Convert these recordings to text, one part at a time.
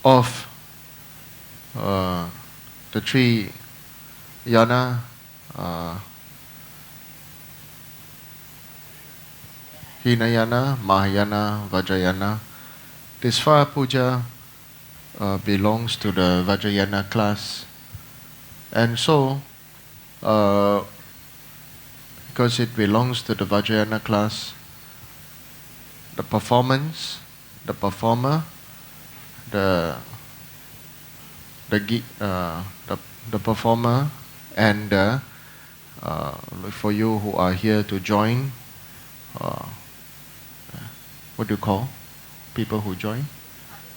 of the three yana, Hinayana, Mahayana, Vajrayana. This fire puja belongs to the Vajrayana class, and so because it belongs to the Vajrayana class, the performance, the performer, the performer, and for you who are here to join, what do you call people who join?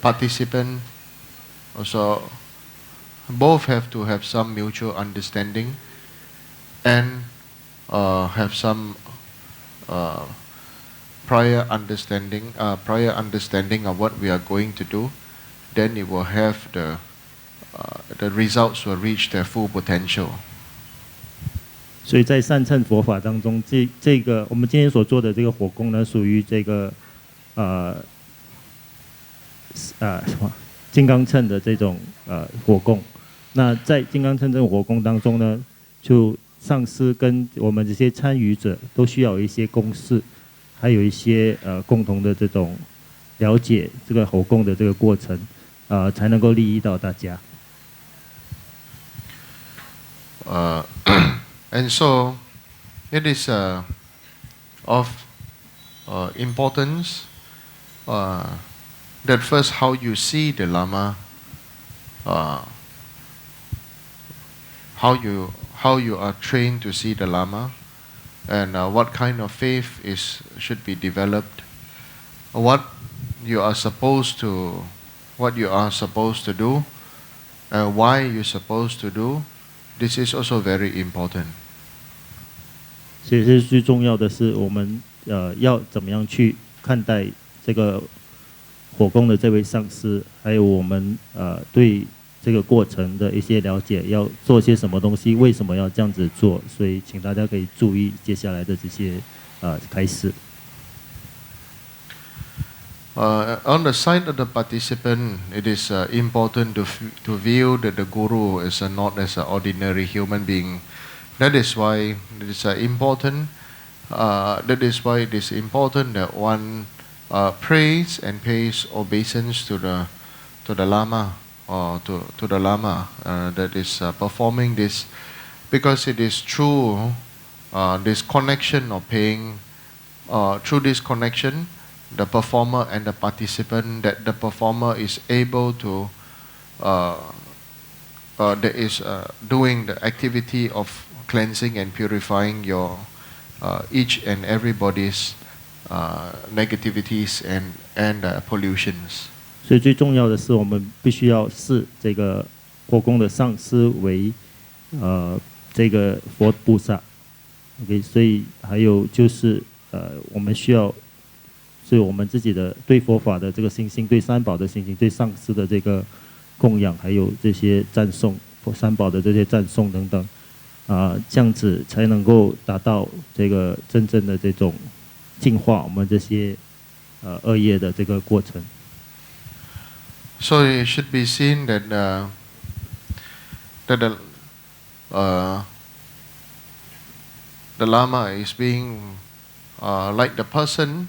Participant. Also, both have to have some mutual understanding and have some prior understanding of what we are going to do. Then it will have the results will reach their full potential. 所以在善乘佛法当中，这个我们今天所做的这个火供呢，属于这个什么金刚乘的这种火供。那在金刚乘这种火供当中呢，就上师跟我们这些参与者都需要有一些公式，还有一些共同的这种了解这个火供的这个过程，才能够利益到大家。And so, it is of importance that first how you see the Lama, how you are trained to see the Lama, and what kind of faith should be developed, what you are supposed to do, why you're supposed to do. This is also very important. 所以是最重要的是，我们要怎么样去看待这个火供的这位上师，还有我们对这个过程的一些了解，要做些什么东西，为什么要这样子做？所以，请大家可以注意接下来的这些开始。On the side of the participant, it is important to view that the guru is not as an ordinary human being. That is why it is important. That is why it is important that one prays and pays obeisance to the lama or to the lama that is performing this, because it is through this connection of paying, through this connection, the performer and the participant, that the performer is able to that is doing the activity of cleansing and purifying your each and everybody's negativities and pollutions. 所以最重要的是，我们必须要视这个火供的上师为这个佛菩萨。OK， 所以还有就是我们需要。所以我们自己的对佛法的这个信心，对三宝的信心，对上师的这个供养，还有这些赞颂，三宝的这些赞颂等等，这样子才能够达到这个真正的这种净化我们这些恶业的这个过程。So it should be seen that the Lama is being like the person.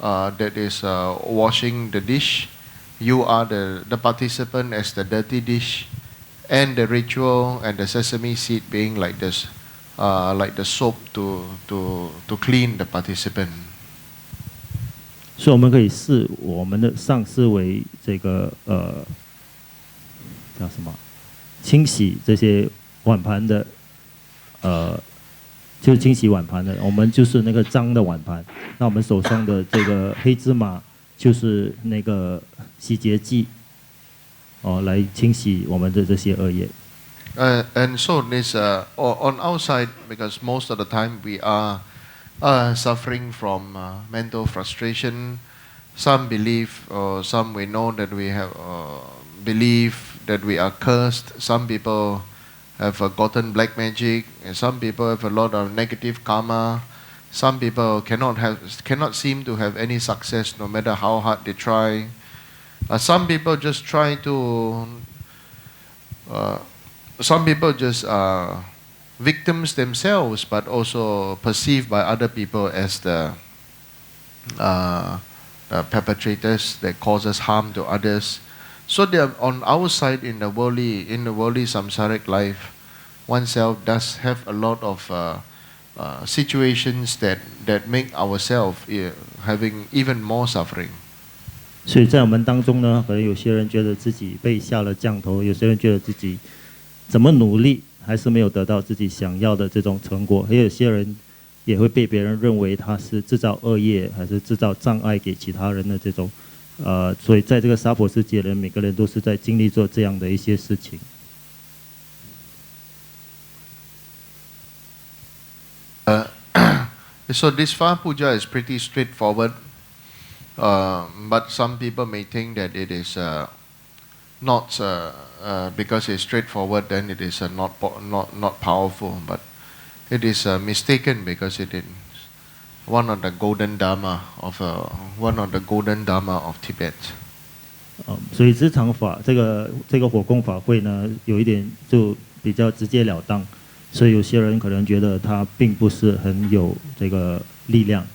That is washing the dish. You are the participant as the dirty dish, and the ritual and the sesame seed being like this, like the soap to clean the participant. 所以我们可以视我们的上师为这个叫什么？清洗这些碗盘的就清洗碗盘的，我们就是那个脏的碗盘。那我们手上的这个黑芝麻就是那个洗洁剂，来清洗我们的这些恶业。And so this on our side, because most of the time we are suffering from mental frustration. Some believe, or some we know that we have believe that we are cursed. Some people have gotten black magic, and some people have a lot of negative karma. Some people cannot seem to have any success no matter how hard they try. Some people just try to. Uh, some people just victims themselves, but also perceived by other people as uh, the perpetrators that causes harm to others. So they are on our side in the worldly samsaric life, oneself does have a lot of situations that make ourselves having even more suffering. 所以在我们当中呢，可能有些人觉得自己被下了降头，有些人觉得自己怎么努力还是没有得到自己想要的这种成果，还有些人也会被别人认为他是制造恶业，还是制造障碍给其他人的这种。所以在这个娑婆世界人，每个人都是在经历做这样的一些事情。So this far puja is pretty straightforward, but some people may think that it is not because it's straightforward, then it is not powerful, but it is mistaken because it is one of the golden dharma of Tibet. 所以知常法这个火供法会呢，有一点就比较直截了当，所以有些人可能觉得它并不是很有这个力量，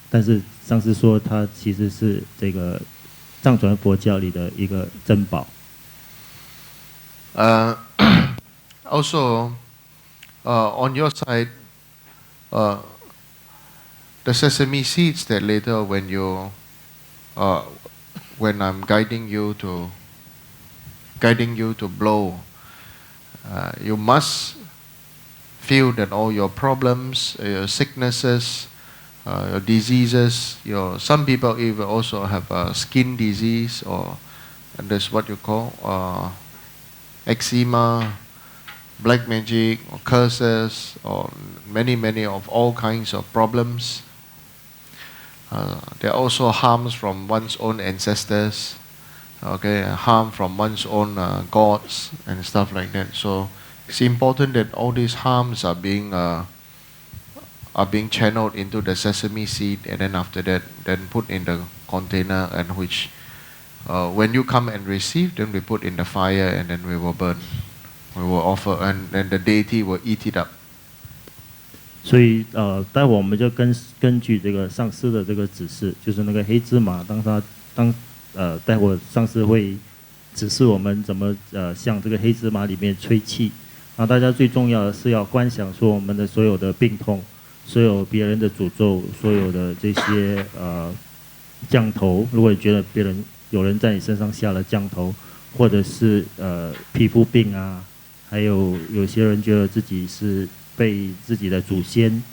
但是上师说它其实是这个藏传佛教里的一个珍宝。Also, on your side, the sesame seeds that later when I'm guiding you to blow, you must feel that all your problems, your sicknesses, your diseases, some people even also have a skin disease, and that's what you call eczema, black magic, or curses, or many of all kinds of problems. There are also harms from one's own ancestors, harm from one's own gods and stuff like that. So it's important that all these harms are being channeled into the sesame seed, and then after that, then put in the container, and which when you come and receive, then we put in the fire, and then we will burn, we will offer, and then the deity will eat it up. 所以待会我们就根据这个上师的这个指示，就是那个黑芝麻，待会上师会指示我们怎么向这个黑芝麻里面吹气。然后大家最重要的是要观想说我们的所有的病痛，所有别人的诅咒，所有的这些降头。如果你觉得有人在你身上下了降头，或者是皮肤病啊，还有些人觉得自己是被自己的祖先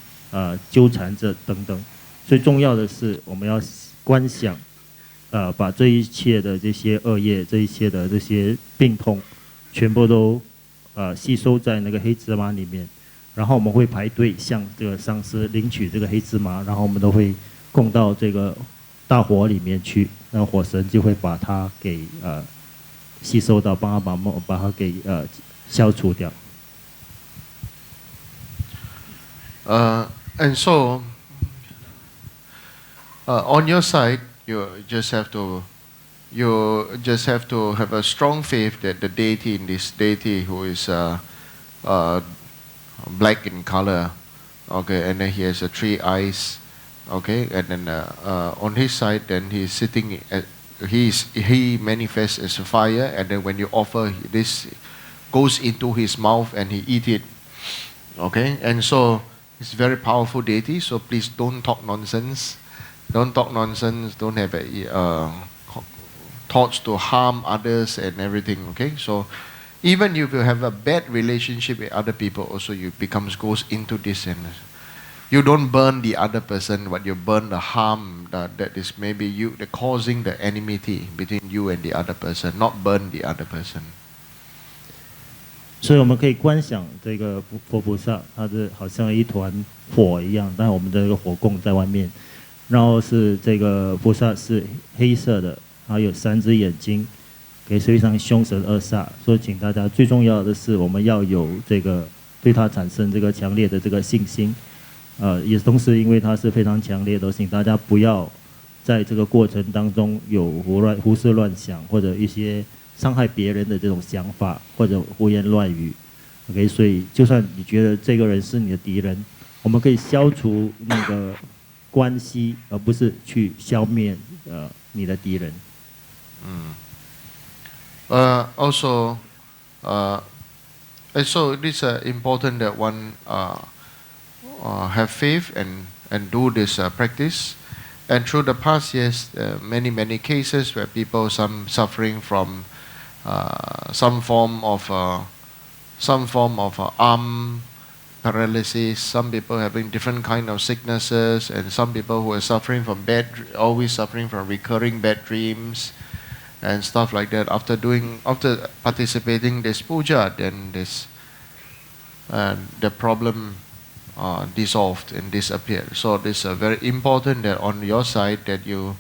纠缠着等等。最重要的是我们要观想，把这一切的这些恶业，这一切的这些病痛，全部都吸收在那个黑芝麻里面。然后我们会排队向这个上师领取这个黑芝麻，然后我们都会供到这个大火里面去，那火神就会把它给吸收到，帮他把它给消除掉。And so, on your side, you just have to have a strong faith that the deity in this deity who is black in color, and then he has 3 eyes, and then on his side, then he's sitting. He manifests as a fire, and then when you offer, this goes into his mouth and he eat it. And so it's very powerful deity. So please don't talk nonsense. Don't talk nonsense. Don't have thoughts to harm others and everything. So even if you have a bad relationship with other people, also goes into this, and you don't burn the other person, but you burn the harm that is maybe causing the enmity between you and the other person, not burn the other person. 所以我们可以观想这个佛菩萨，它是好像一团火一样，但我们的这个火供在外面，然后是这个菩萨是黑色的，然后有3只眼睛，给非常凶神恶煞。所以请大家最重要的是，我们要有这个对它产生这个强烈的这个信心。也同时因为它是非常强烈的，请大家不要在这个过程当中有胡思乱想或者一些伤害别人的这种想法或者胡言乱语。OK， 所以就算你觉得这个人是你的敌人，我们可以消除那个关系，而不是去消灭你的敌人。Also, so it is important that one have faith and do this practice. And through the past years, many cases where people some suffering from some form of arm paralysis. Some people having different kind of sicknesses, and some people who are suffering from always suffering from recurring bad dreams and stuff like that. After participating this puja, then the problem dissolved and disappeared. So this is very important that on your side that you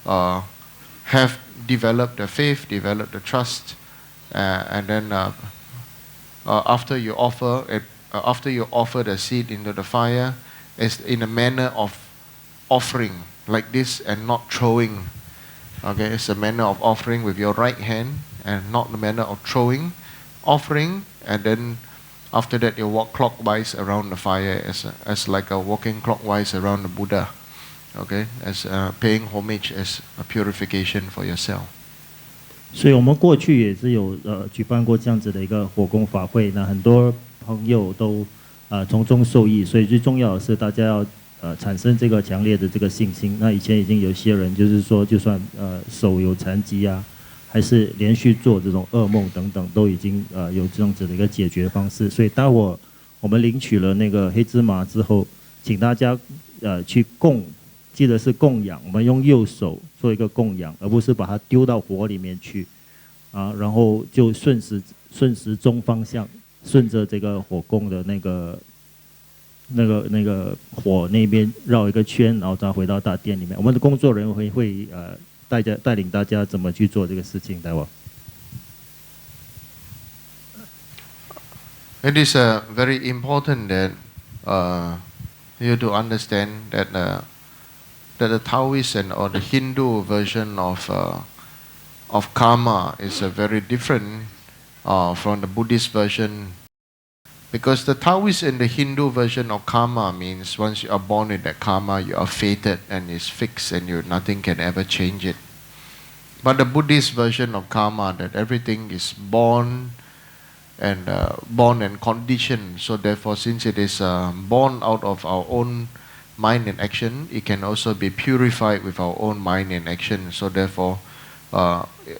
have developed the faith, developed the trust, and then after you offer the seed into the fire, it's in a manner of offering like this and not throwing. Okay, it's a manner of offering with your right hand and not the manner of throwing, offering, and then after that you walk clockwise around the fire as like a walking clockwise around the Buddha. Okay, as paying homage as a purification for yourself. 所以我们过去也是有举办过这样子的一个火供法会，那很多朋友都从中受益。所以最重要的是大家要产生这个强烈的这个信心。那以前已经有些人就是说，就算手有残疾啊，还是连续做这种噩梦等等，都已经有这样子的一个解决方式。所以待会儿我们领取了那个黑芝麻之后，请大家去记得是供养，我们用右手做一个供养，而不是把它丢到火里面去，然后就顺时钟方向，顺着这个火供的那个火那边绕一个圈，然后再回到大殿里面。我们的工作人员会带领大家怎么去做这个事情，待会。It is very important that you to understand that the Taoist or the Hindu version of karma is very different from the Buddhist version, because the Taoist and the Hindu version of karma means once you are born with that karma, you are fated and it's fixed and nothing can ever change it. But the Buddhist version of karma, that everything is born and conditioned. So therefore, since it is born out of our own mind and action, it can also be purified with our own mind and action. So therefore,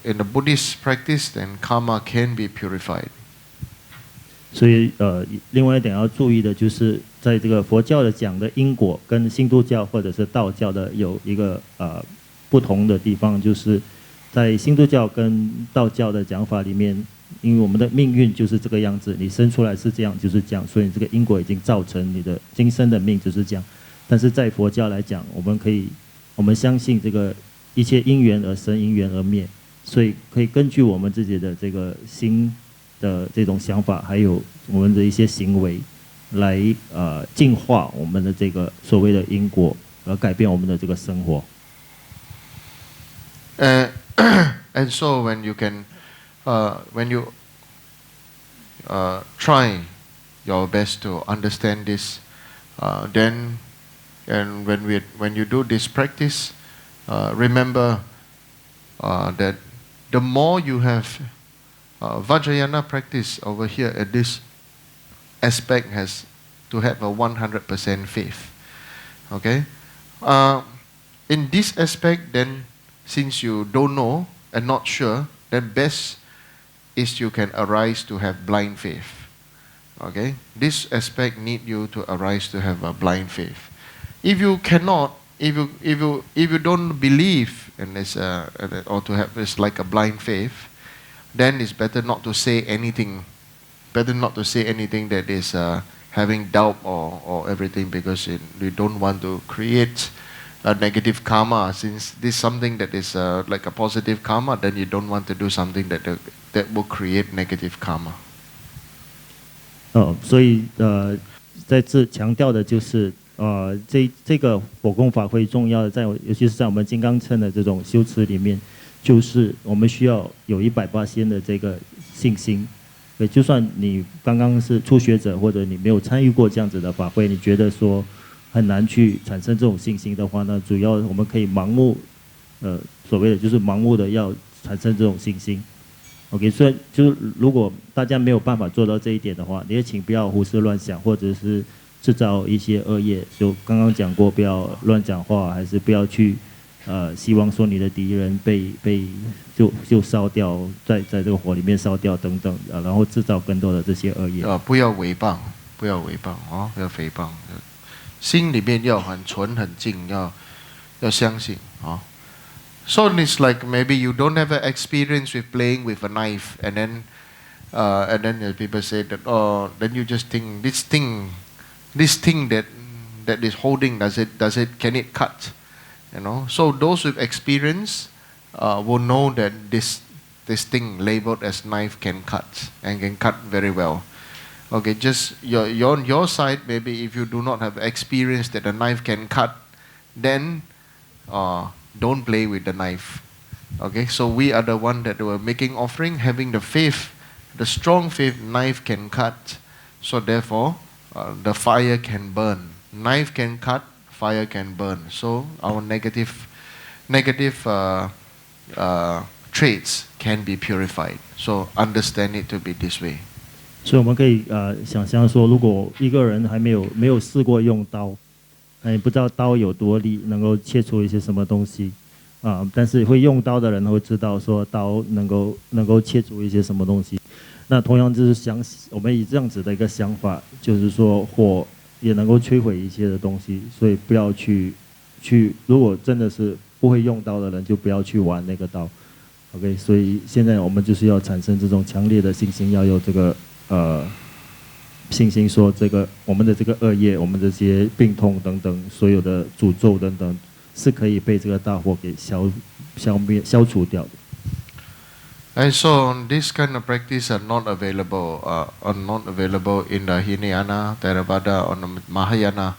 in the Buddhist practice, then karma can be purified. 所以另外一点要注意的就是，在这个佛教的讲的因果跟新都教或者是道教的有一个不同的地方，就是在新都教跟道教的讲法里面，因为我们的命运就是这个样子，你生出来是这样就是这样，所以这个因果已经造成你的今生的命就是这样。但是在佛教来讲，我们相信这个一切因缘而生，因缘而灭，所以可以根据我们自己的这个心的这种想法，还有我们的一些行为，来净化我们的这个所谓的因果，而改变我们的这个生活。And so when you try your best to understand this, then and when you do this practice, remember that the more you have Vajrayana practice over here at this aspect has to have a 100% faith. Okay? In this aspect, then, since you don't know and not sure, then best is you can arise to have blind faith. Okay? This aspect need you to arise to have a blind faith. If you cannot, if you don't believe in this, or to have this like a blind faith, then it's better not to say anything. Better not to say anything that is having doubt or everything, because you don't want to create a negative karma. Since this is something that is like a positive karma, then you don't want to do something that will create negative karma. 所以在这强调的就是这个火攻法会重要的尤其是在我们金刚乘的这种修持里面，就是我们需要有180%的这个信心。对，就算你刚刚是初学者，或者你没有参与过这样子的法会，你觉得说很难去产生这种信心的话呢，主要我们可以盲目，所谓的就是盲目的要产生这种信心。OK， 所以就是如果大家没有办法做到这一点的话，你也请不要胡思乱想，或者是制造一些恶业。就刚刚讲过，不要乱讲话，还是不要去希望说你的敌人被就烧掉，在这个火里面烧掉等等，然后制造更多的这些恶业。不要诽谤，不要诽谤哦，不要诽谤，心里面要很纯很净，要相信哦。So it's like maybe you don't have an experience with playing with a knife, and then people say that then you just think this thing that is holding can it cut, So those with experience will know that this thing labeled as knife can cut and can cut very well. Okay, just on your side, maybe if you do not have experience that a knife can cut, then don't play with the knife. Okay, so we are the one that were making offering, having the faith, the strong faith, knife can cut. So therefore, the fire can burn. Knife can cut, fire can burn. So our negative traits can be purified. So understand it to be this way. 所以我们可以想象说，如果一个人还没有试过用刀，也不知道刀有多利，能够切出一些什么东西但是会用刀的人会知道说刀能够切出一些什么东西。那同样就是我们以这样子的一个想法，就是说火也能够摧毁一些的东西，所以不要去，如果真的是不会用刀的人，就不要去玩那个刀。OK， 所以现在我们就是要产生这种强烈的信心，要有这个信心，说这个我们的这个恶业，我们这些病痛等等，所有的诅咒等等，是可以被这个大火给消除掉的。And so this kind of practice are not available in the Hinayana, Theravada, or the Mahayana.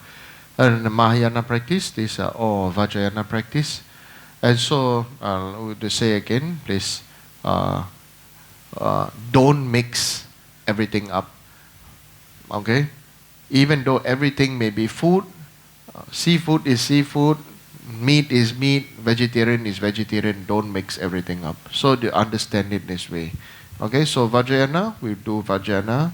And the Mahayana practice, these are all Vajrayana practice. And so, I would say again, please, don't mix everything up. Okay? Even though everything may be food, seafood is seafood, meat is meat, vegetarian is vegetarian, don't mix everything up. So they understand it this way. Okay, so Vajrayana, we do Vajrayana.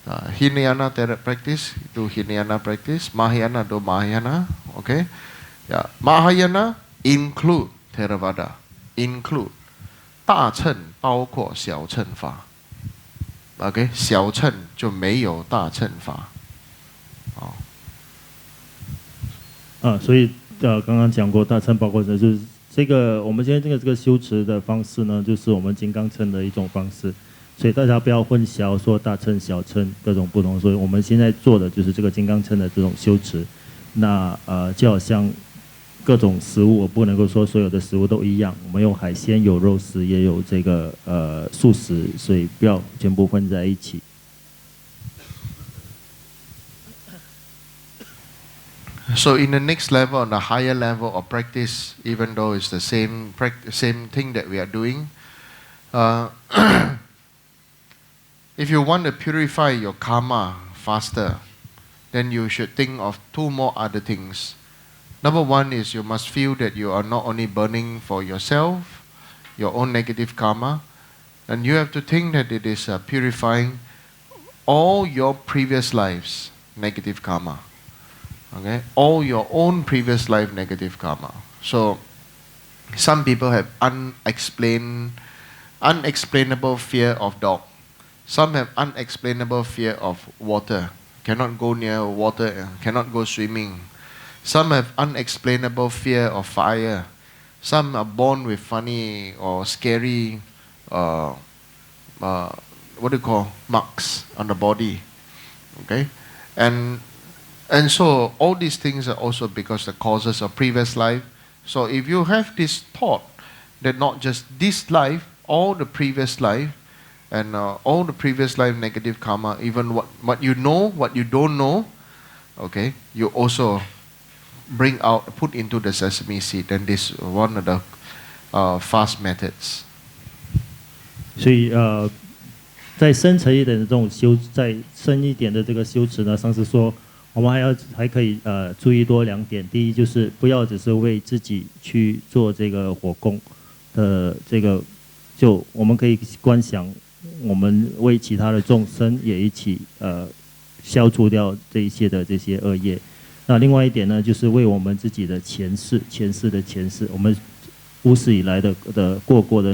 Hinayana practice, do Hinayana practice. Mahayana, do Mahayana. Okay? Yeah. Mahayana include Theravada. Include 大乘包括小乘法。OK， 小乘就没有大乘法。所以刚刚讲过大乘包括就是这个我们现在这个修持的方式呢，就是我们金刚乘的一种方式，所以大家不要混淆说大乘小乘各种不同。所以我们现在做的就是这个金刚乘的这种修持。那就好像各种食物，我不能够说所有的食物都一样，我们有海鲜，有肉食，也有这个素食，所以不要全部混在一起。So in the next level, on the higher level of practice, even though it's the same thing that we are doing, if you want to purify your karma faster, then you should think of two more other things. Number one is you must feel that you are not only burning for yourself, your own negative karma, and you have to think that it is purifying all your previous lives' negative karma. Okay, all your own previous life negative karma. So, some people have unexplainable fear of dog. Some have unexplainable fear of water. Cannot go near water, cannot go swimming. Some have unexplainable fear of fire. Some are born with funny or scary, marks on the body. Okay, and so all these things are also because the causes of previous life. So if you have this thought that not just this life, all the previous life, and all the previous life negative karma, even what you know, what you don't know, okay, you also bring out, put into the sesame seed, and this is one of the fast methods. 所以再深层一点的这种再深一点的这个修持呢，上次说我们还可以注意多2点。第一就是不要只是为自己去做这个火供的这个，就我们可以观想，我们为其他的众生也一起消除掉这一切的这些恶业。那另外一点呢，就是为我们自己的前世的前世，我们无始以来的过的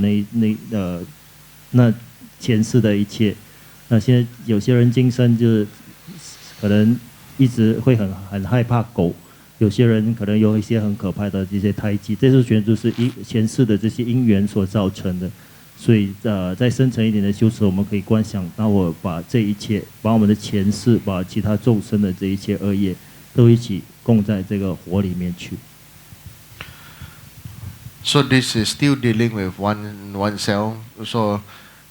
那前世的一切。那现在有些人今生就是可能一直会很害怕狗，有些人可能有一些很可怕的这些胎记，这是全都是前世的这些因缘所造成的。所以再深层一点的修持，我们可以观想，当我把这一切，把我们的前世，把其他众生的这一切恶业，都一起供在这个火里面去。So this is still dealing with oneself. So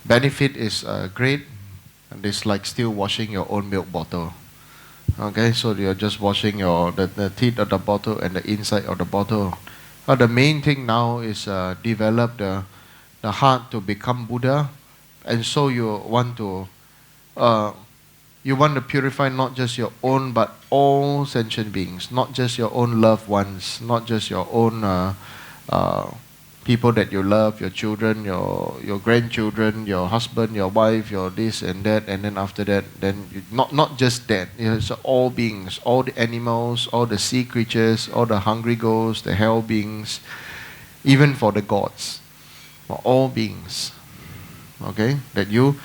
benefit is great, and it's like still washing your own milk bottle. Okay, so you're just washing the teeth of the bottle and the inside of the bottle. The main thing now is develop the heart to become Buddha, and so you want to purify not just your own but all sentient beings, not just your own loved ones, not just your own people that you love, your children, your grandchildren, your husband, your wife, your this and that, and then after that, then not just that. It's all beings, all the animals, all the sea creatures, all the hungry ghosts, the hell beings, even for the gods, for all beings. Okay, that you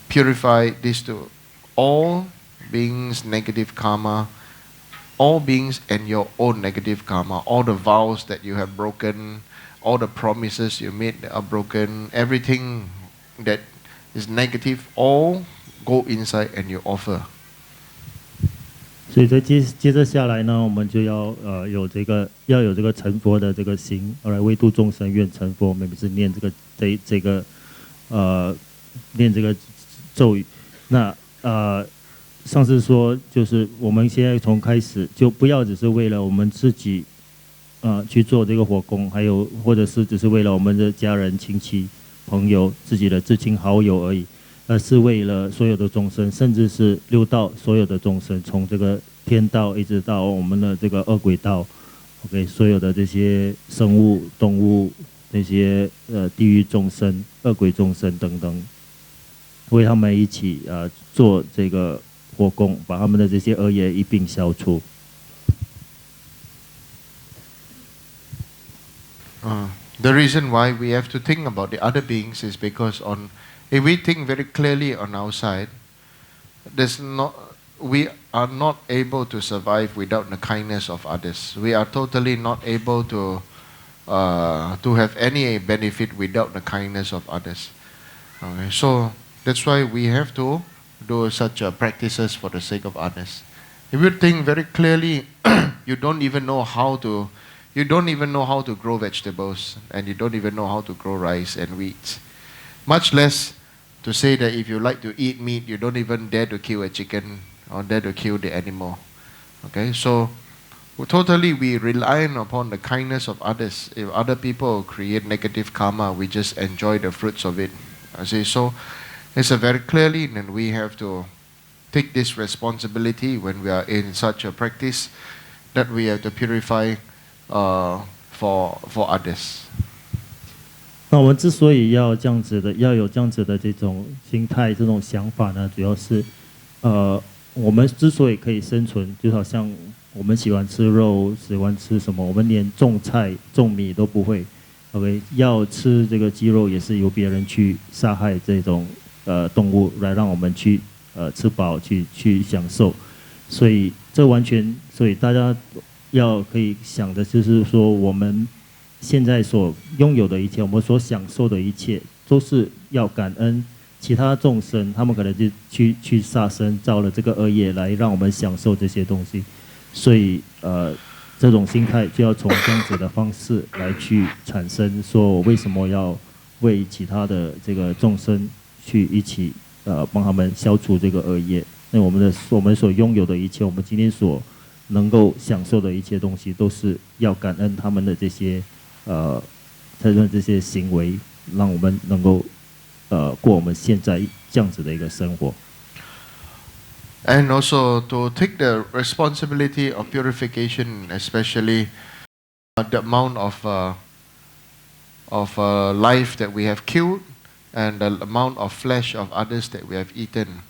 purify this to all beings' negative karma, all beings and your own negative karma, all the vows that you have broken, all the promises you made that are broken, everything that is negative, all go inside and you offer. 所以接着下来呢，我们就要有这个成佛的这个心，来为度众生愿成佛。我们是念念这个咒语。那上次说，就是我们现在从开始就不要只是为了我们自己去做这个火供，还有或者是只是为了我们的家人、亲戚、朋友、自己的至亲好友而已，而是为了所有的众生，甚至是六道所有的众生，从这个天道一直到我们的这个恶鬼道 ，OK， 所有的这些生物、动物，那些地狱众生、恶鬼众生等等，为他们一起做这个火供，把他们的这些恶业一并消除。The reason why we have to think about the other beings is because if we think very clearly on our side, we are not able to survive without the kindness of others. We are totally not able to have any benefit without the kindness of others. Okay, so that's why we have to do such practices for the sake of others. If you think very clearly, you don't even know how to grow vegetables, and you don't even know how to grow rice and wheat. Much less to say that if you like to eat meat, you don't even dare to kill a chicken or dare to kill the animal. Okay, so totally we rely upon the kindness of others. If other people create negative karma, we just enjoy the fruits of it. So it's a very clearly, and we have to take this responsibility when we are in such a practice that we have to purify for others. 那我们之所以要有这样子的这种心态、这种想法呢，主要是我们之所以可以生存，就好像我们喜欢吃肉，喜欢吃什么，我们连种菜、种米都不会。OK， 要吃这个鸡肉也是由别人去杀害这种动物来让我们去吃饱去享受，所以所以大家要可以想的就是说，我们现在所拥有的一切，我们所享受的一切，都是要感恩其他众生，他们可能就去杀生造了这个恶业来让我们享受这些东西，所以这种心态就要从这样子的方式来去产生，说我为什么要为其他的这个众生去一起帮他们消除这个恶业。那我们所拥有的一切，我们今天所能够享受的一切东西，都是要感恩他们的这些他们这些行为，让我们能够过我们现在这样子的一个生活。And also to take the responsibility of purification, especially the amount of life that we have killed and the amount of flesh of others that we have eaten.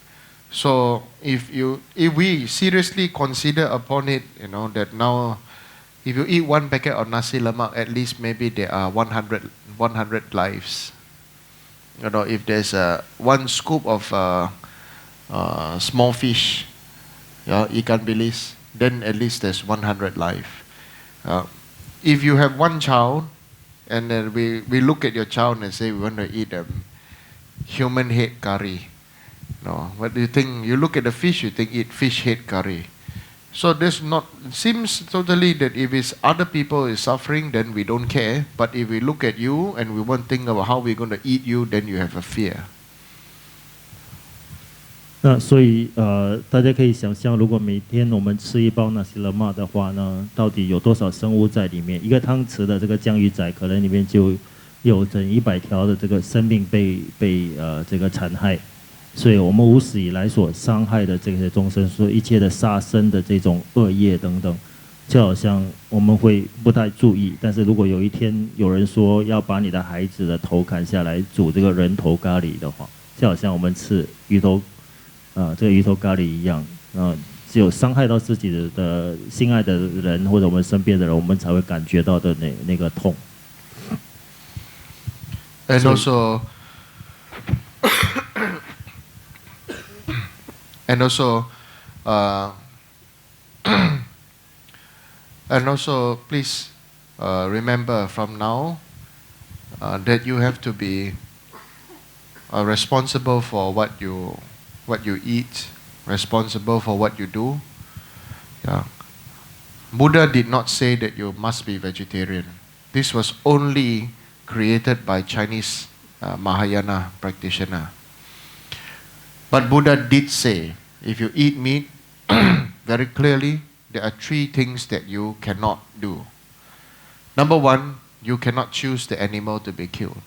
So if we seriously consider upon it, that now if you eat one packet of nasi lemak, at least maybe there are 100 lives. If there's one scoop of small fish, ikan bilis, then at least there's 100 life. If you have one child, and then we look at your child and say we want to eat human head curry. No, what do you think? You look at the fish, you think eat fish head curry. So there's not, seems totally that if it's other people is suffering, then we don't care. But if we look at you and we want to think about how we're going to eat you, then you have a fear. 那所以大家可以想象，如果每天我们吃一包那西勒玛的话呢，到底有多少生物在里面？一个汤匙的这个江鱼仔，可能里面就有整100条的这个生命被这个残害。所以我们无始以来所伤害的这些众生，所以一切的杀生的这种恶业等等，就好像我们会不太注意。但是如果有一天有人说要把你的孩子的头砍下来煮这个人头咖喱的话，就好像我们吃鱼头。这个鱼头咖喱一样，只有伤害到自己的心爱的人或者我们身边的人，我们才会感觉到的那个痛。And also, and also, and also, please remember from now that you have to be responsible for what you eat, responsible for what you do. Buddha did not say that you must be vegetarian. This was only created by Chinese Mahayana practitioner. But Buddha did say, if you eat meat, very clearly, there are 3 things that you cannot do. Number 1, you cannot choose the animal to be killed.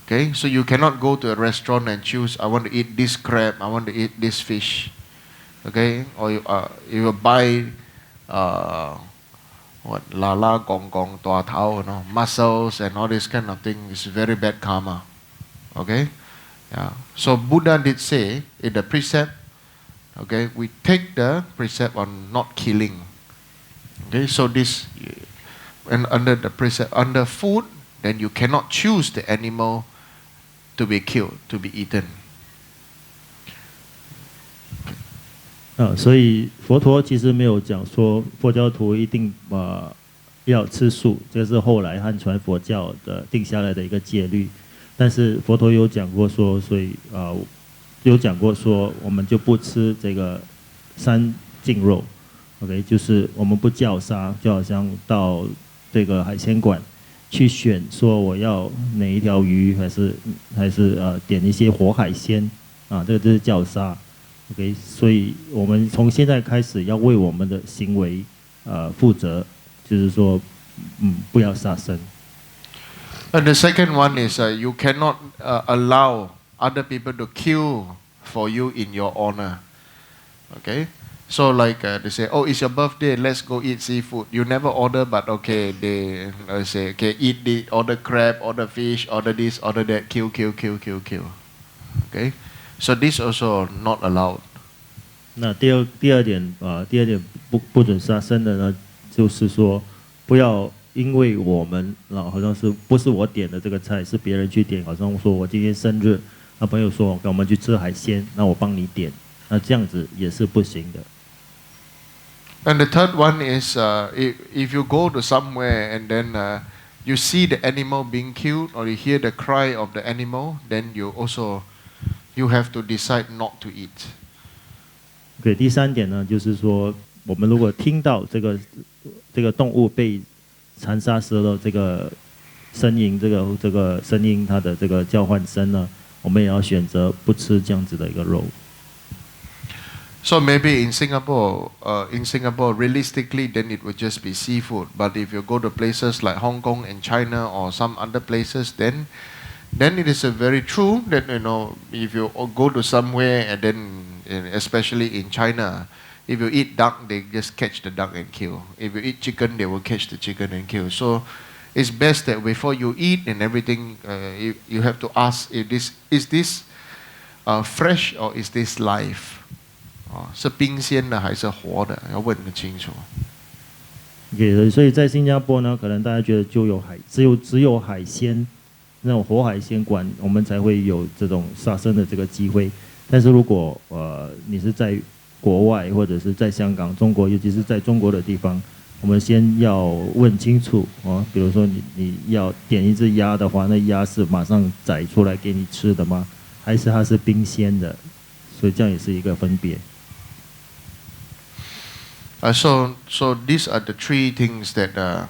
Okay, so you cannot go to a restaurant and choose, I want to eat this crab, I want to eat this fish. Okay, or you will buy lala, gong gong, tua tao, mussels and all this kind of thing. It's very bad karma. Okay, so Buddha did say in the precept, okay, we take the precept on not killing. Okay, so this, and under the precept, under food, then you cannot choose the animal to be killed, to be eaten. 所以佛陀其实没有讲说佛教徒一定要吃素，这是后来汉传佛教的定下来的一个戒律。但是佛陀有讲过说，所以有讲过说，我们就不吃这个三净肉 ，OK， 就是我们不叫杀，就好像到这个海鲜馆。去选说我要哪一条鱼，还是点一些活海鲜这个就是叫杀 ，OK， 所以我们从现在开始要为我们的行为负责，就是说不要杀生。And the second one is you cannot allow other people to kill for you in your honor. Okay. So like they say, oh, it's your birthday, let's go eat seafood. You never order, but okay, they say, okay, eat the, order crab, order fish, order this, order that, kill. Okay, so this also not allowed. 那第二点不准杀生的呢，就是说不要因为我们好像是不是我点的这个菜，是别人去点，好像说我今天生日，那朋友说我们去吃海鲜，那我帮你点，那这样子也是不行的。And the third one is if you go to somewhere and then you see the animal being killed or you hear the cry of the animal, then you have to decide not to eat. 对，第3点呢，就是说我们如果听到这个动物被残杀时的这个声音，这个声音它的这个叫唤声呢，我们也要选择不吃这样子的一个肉。So maybe in Singapore, realistically, then it would just be seafood. But if you go to places like Hong Kong and China or some other places, then it is a very true that if you go to somewhere and then especially in China, if you eat duck, they just catch the duck and kill. If you eat chicken, they will catch the chicken and kill. So it's best that before you eat and everything, you have to ask if is this fresh or is this live? 是冰鲜的还是活的？要问得清楚。所以在新加坡呢，可能大家觉得只有海鲜那种活海鲜馆，我们才会有这种杀生的这个机会。但是如果你是在国外或者是在香港、中国，尤其是在中国的地方，我们先要问清楚比如说你要点一只鸭的话，那鸭是马上宰出来给你吃的吗？还是它是冰鲜的？所以这样也是一个分别。So these are the three things that that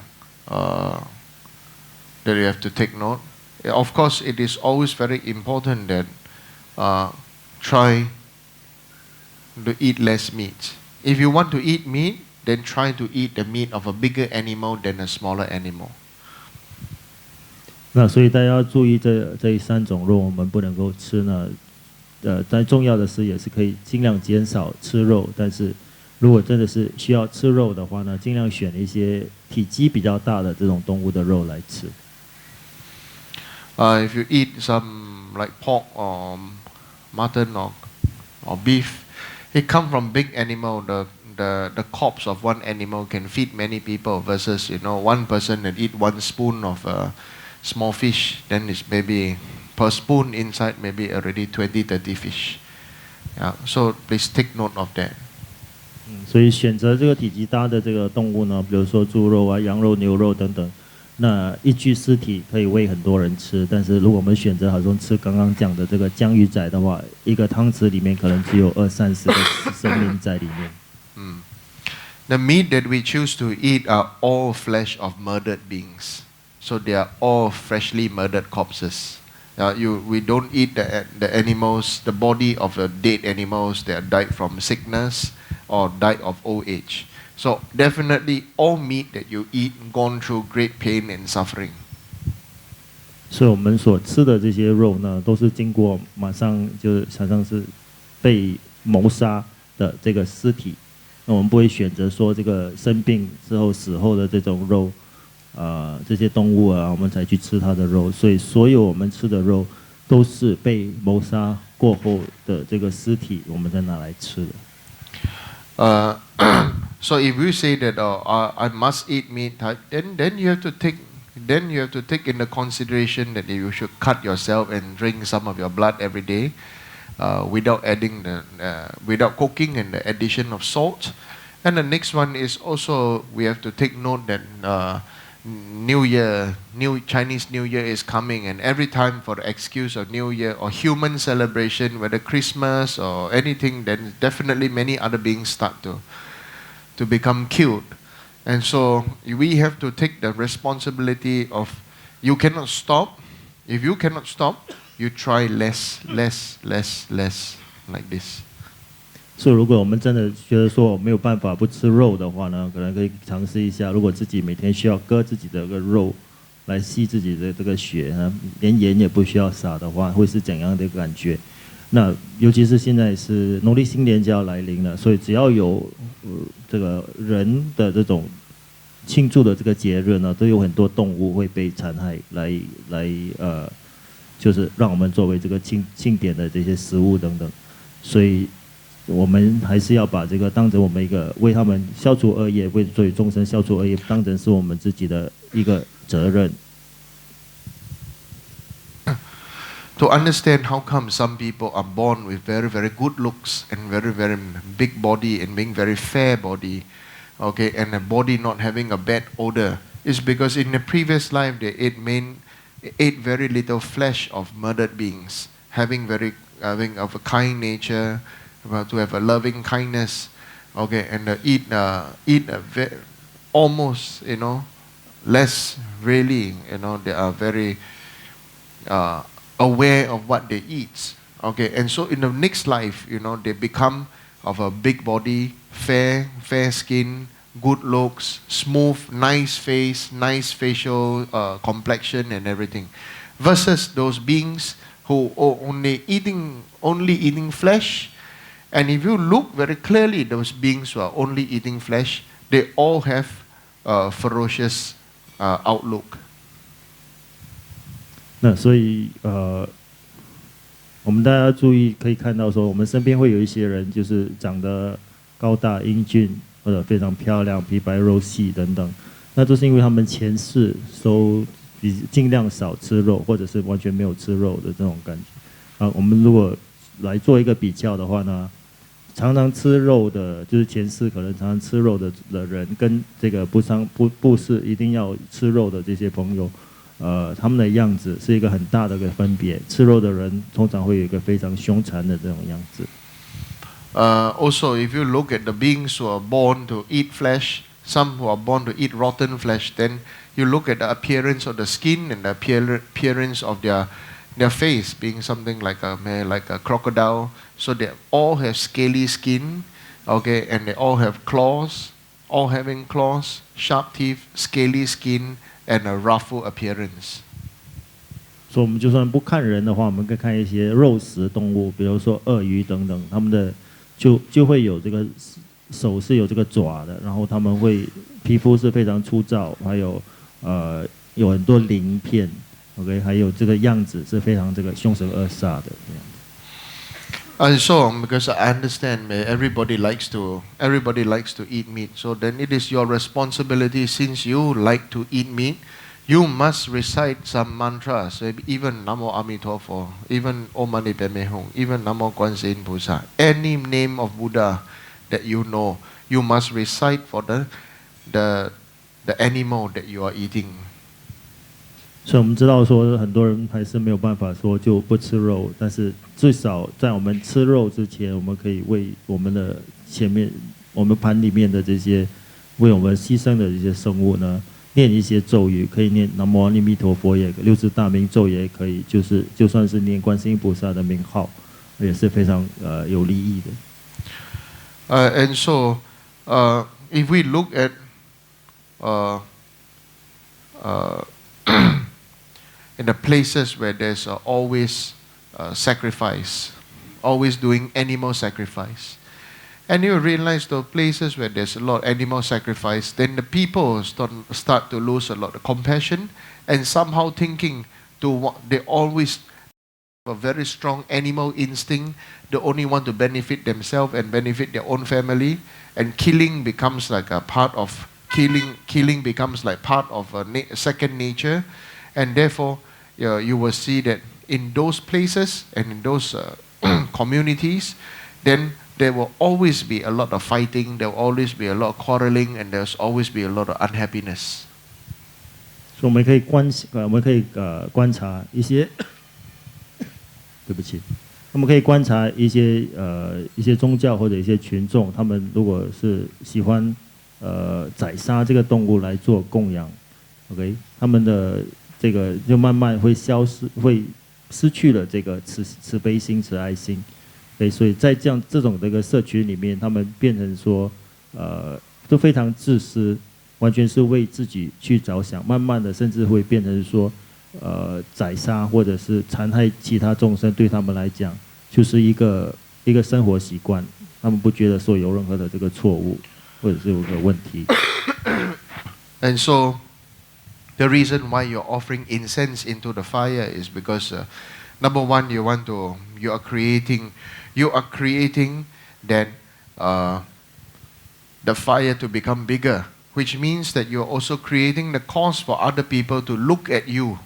you have to take note. Of course, it is always very important that try to eat less meat. If you want to eat meat, then try to eat the meat of a bigger animal than a smaller animal. 那所以大家要注意这三种肉，我们不能够吃呢。但重要的是也是可以尽量减少吃肉，但是如果真的是需要吃肉的话呢，尽量选一些体积比较大的这种动物的肉来吃。If you eat some like pork or mutton or beef, it come from big animal. The corpse of one animal can feed many people versus one person that eat one spoon of small fish. Then it's maybe per spoon inside maybe already 20-30 fish. Yeah, so please take note of that. 所以选择这个体积大的这个动物呢，比如说猪肉啊、羊肉、牛肉等等，那一具尸体可以喂很多人吃，但是如果我们选择好像吃刚刚讲的这个江鱼仔的话，一个汤匙里面可能只有20-30个生命在里面。The meat that we choose to eat are all flesh of murdered beings, so they are all freshly murdered corpses. We don't eat the animals, the body of the dead animals that died from sickness or died of old age. So definitely all meat that you eat gone through great pain and suffering. 所以我们所吃的这些肉呢，都是经过马上就好像是被谋杀的这个尸体。那我们不会选择说这个生病之后死后的这种肉，这些动物啊，我们才去吃它的肉。所以所有我们吃的肉都是被谋杀过后的这个尸体，我们再拿来吃的。So if you say that I must eat meat, then you have to take into consideration that you should cut yourself and drink some of your blood every day, without without cooking and the addition of salt. And the next one is also we have to take note that Chinese New Year is coming, and every time for the excuse of New Year or human celebration, whether Christmas or anything, then definitely many other beings start to become killed. And so we have to take the responsibility of, you cannot stop. If you cannot stop, you try less like this. 所以如果我们真的觉得说没有办法不吃肉的话呢，可能可以尝试一下，如果自己每天需要割自己的这个肉来吸自己的这个血，连盐也不需要撒的话，会是怎样的一个感觉？那尤其是现在是农历新年就要来临了，所以只要有这个人的这种庆祝的这个节日呢，都有很多动物会被残害来就是让我们作为这个庆典的这些食物等等，所以我们还是要把这个当成我们一个为他们消除恶业，为所有众生消除恶业，当成是我们自己的一个责任。To understand how come some people are born with very, very good looks and very, very big body and being very fair body, okay, and a body not having a bad odor, is because in the previous life they ate very little flesh of murdered beings, having of a kind nature, to have a loving kindness, okay, and eat almost less really, they are very aware of what they eat, okay, and so in the next life, they become of a big body, fair skin, good looks, smooth, nice face, nice facial complexion and everything, versus those beings who are only eating flesh. And if you look very clearly, those beings who are only eating flesh, they all have a ferocious outlook. 那所以我们大家注意可以看到说，我们身边会有一些人就是长得高大英俊或者非常漂亮、皮白肉细等等，那都是因为他们前世都尽量少吃肉，或者是完全没有吃肉的这种感觉。我们如果来做一个比较的话呢，常常吃肉的，就是前世可能常常吃肉的人，跟这个不是一定要吃肉的这些朋友，他们的样子是一个很大的一个分别。吃肉的人通常会有一个非常凶残的这种样子。Also, if you look at the beings who are born to eat flesh, some who are born to eat rotten flesh, then you look at the appearance of the skin and the appearance of their face being something like a crocodile. So they all have scaly skin, okay, and they all have claws, all having claws, sharp teeth, scaly skin, and a ruffled appearance. 所以我们就算不看人的话，我们可以看一些肉食动物，比如说鳄鱼等等，他们的就会有这个手是有这个爪的，然后他们会皮肤是非常粗糙，还有有很多鳞片 ，OK， 还有这个样子是非常这个凶神恶煞的这样子。And so, because I understand everybody likes to eat meat, so then it is your responsibility, since you like to eat meat, you must recite some mantras, even Namo Amitabha, even Om Mani Padme Hum, even Namo观世音 Puja, any name of Buddha that you know, you must recite for the animal that you are eating. 所以我们知道说，很多人还是没有办法说就不吃肉，但是最少在我们吃肉之前，我们可以为我们的前面我们盘里面的这些为我们牺牲的这些生物呢，念一些咒语，可以念南无阿弥陀佛也六字大明咒也可以，就算是念观世音菩萨的名号，也是非常有利益的。And so, if we look at in the places where there's always sacrifice, always doing animal sacrifice, and you realize the places where there's a lot of animal sacrifice, then the people start to lose a lot of compassion, and somehow thinking they always have a very strong animal instinct. They only want to benefit themselves and benefit their own family, and killing becomes like a part of killing becomes like part of a second nature, and therefore you will see that in those places and in those communities, then there will always be a lot of fighting, there will always be a lot of quarreling, and there's always be a lot of unhappiness. 所以我们可以观察一些，对不起，我们可以观察一些宗教或者一些群众，他们如果是喜欢宰杀这个动物来做供养 ，OK， 他们的这个就慢慢会消失，会失去了这个慈悲心、慈爱心。对，所以在这种的一个社群里面，他们变成说，都非常自私，完全是为自己去着想。慢慢的，甚至会变成说，宰杀或者是残害其他众生，对他们来讲就是一个生活习惯。他们不觉得说有任何的这个错误，或者是有个问题。And so, the reason why you're offering incense into the fire is because, number one, you are creating then the fire to become bigger, which means that you're also creating the cause for other people to look at you.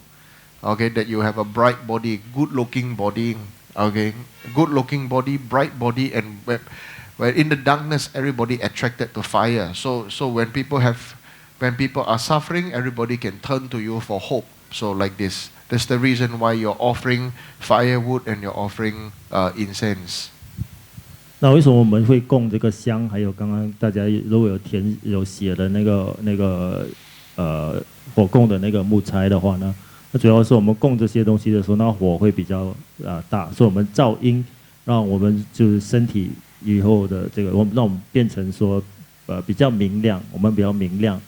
Okay, that you have a bright body, good-looking body. Okay, good-looking body, bright body, and where in the darkness everybody attracted to fire. So when people are suffering, everybody can turn to you for hope. So like this. That's the reason why you're offering firewood and you're offering incense. 那为什么我们会供这个香？还有刚刚大家如果有写的那个火供的那个木材的话呢，那主要是我们供这些东西的时候，那火会比较大，所以我们噪音让我们就是身体以后的这个，让我们变成说比较明亮，我们比较明亮，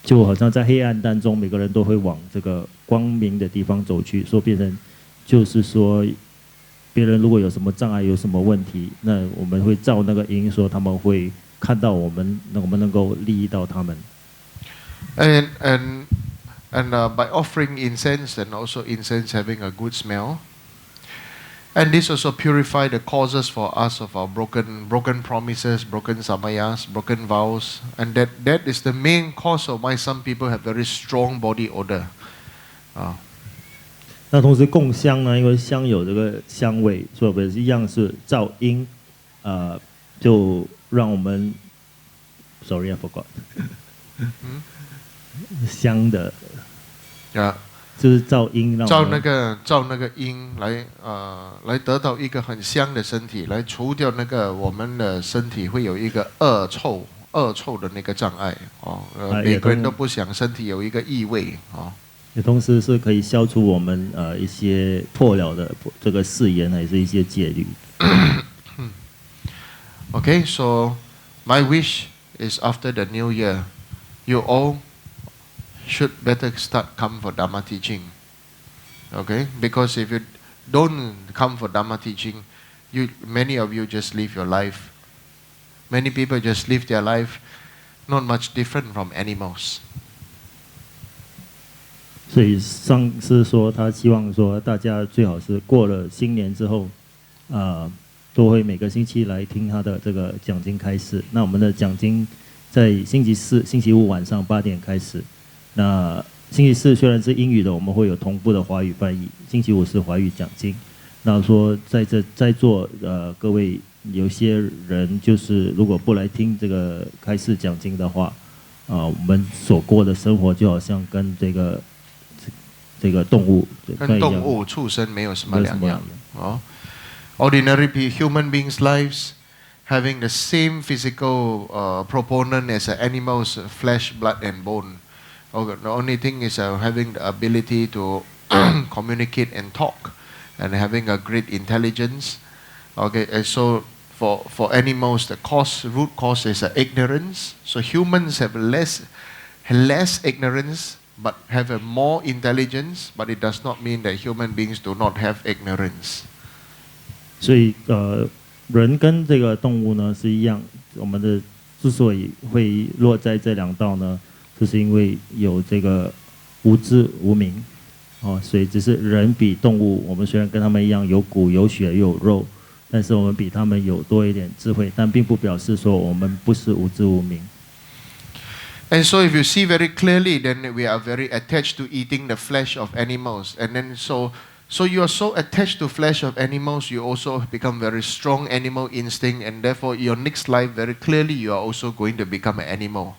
就好像在黑暗当中，每个人都会往这个光明的地方走去，说变成就是说。别人如果有什么障碍、有什么问题，那我们会照那个因，说他们会看到我们，我们能够利益到他们。And by offering incense, and also incense having a good smell, and this also purify the causes for us of our broken promises, broken samayas, broken vows, and that is the main cause of why some people have very strong body odor. 那同时供香呢，因为香有这个香味，所以我们一样是噪音，就让我们 ，sorry I forgot， 香的，就是噪音让照那个音来得到一个很香的身体，来除掉那个我们的身体会有一个恶臭的那个障碍每个人都不想身体有一个异味也同时是可以消除我们一些破了的这个誓言，还是一些戒律。Okay, so my wish is after the new year, you all should better start come for Dharma teaching. Okay, because if you don't come for Dharma teaching, many of you just live your life. Many people just live their life not much different from animals. 所以上师说，他希望说大家最好是过了新年之后，都会每个星期来听他的这个讲经开示。那我们的讲经在星期四、星期五晚上8点开始。那星期四虽然是英语的，我们会有同步的华语翻译；星期五是华语讲经。那说在座各位有些人就是如果不来听这个开示讲经的话，我们所过的生活就好像跟这个动物跟动物畜生没有什么两样Ordinary human beings' lives having the same physical proponent as animals, flesh, blood, and bone. The only thing is having the ability to communicate and talk, and having a great intelligence. Okay, and so for animals, the root cause is ignorance. So humans have less ignorance, but have a more intelligence. But it does not mean that human beings do not have ignorance. 所以人跟这个动物呢是一样，我们的之所以会落在这两道呢，就是因为有这个无知无明所以只是人比动物，我们虽然跟他们一样有骨有血有肉，但是我们比他们有多一点智慧，但并不表示说我们不是无知无明。And so if you see very clearly, then we are very attached to eating the flesh of animals. And then so you are so attached to flesh of animals, you also become very strong animal instinct. And therefore, your next life, very clearly, you are also going to become an animal.